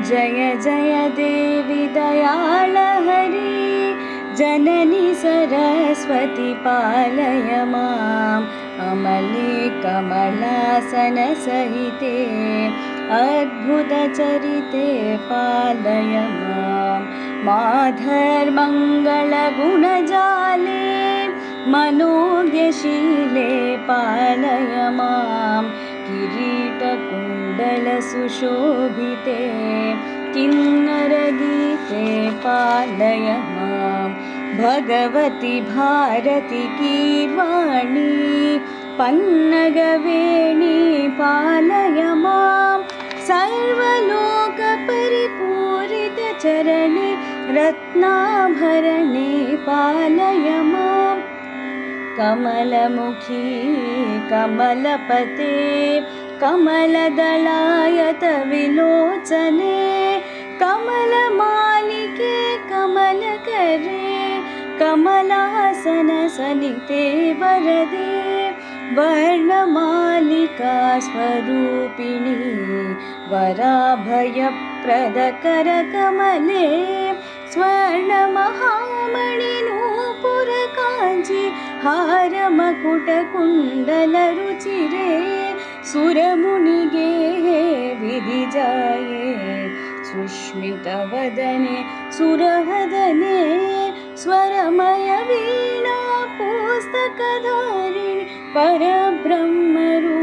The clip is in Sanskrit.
जय जय देवी दयालहरी जननी सरस्वती पालय माम् अमले कमलासनसहिते अद्भुतचरिते पालय माम् माधर्मङ्गलगुणजाले मनोज्ञशीले पालय माम् किरीटकुण्डलसुशोभिते किन्नरगीते पालय माम् भगवती भारती गीर्वाणी पन्नगवेणी पालय माम् सर्वलोकपरिपूरितचरणे रत्नाभरणे पालय माम् कमलमुखी कमलपते कमलदलायत विलोचने कमलमालिके कमलकरे कमलासनसनिते वरदे वर्णमालिका स्वरूपिणी वराभयप्रदकरकमले स्वर्णमहामणिनूपुरकाञ्ची हारमकुटकुण्डलरुचिरे सुरमुनिगे विधिजाये सुष्मितवदने सुरवदने स्वरमय वीणा पुस्तकधारिणि परब्रह्मरूपिणी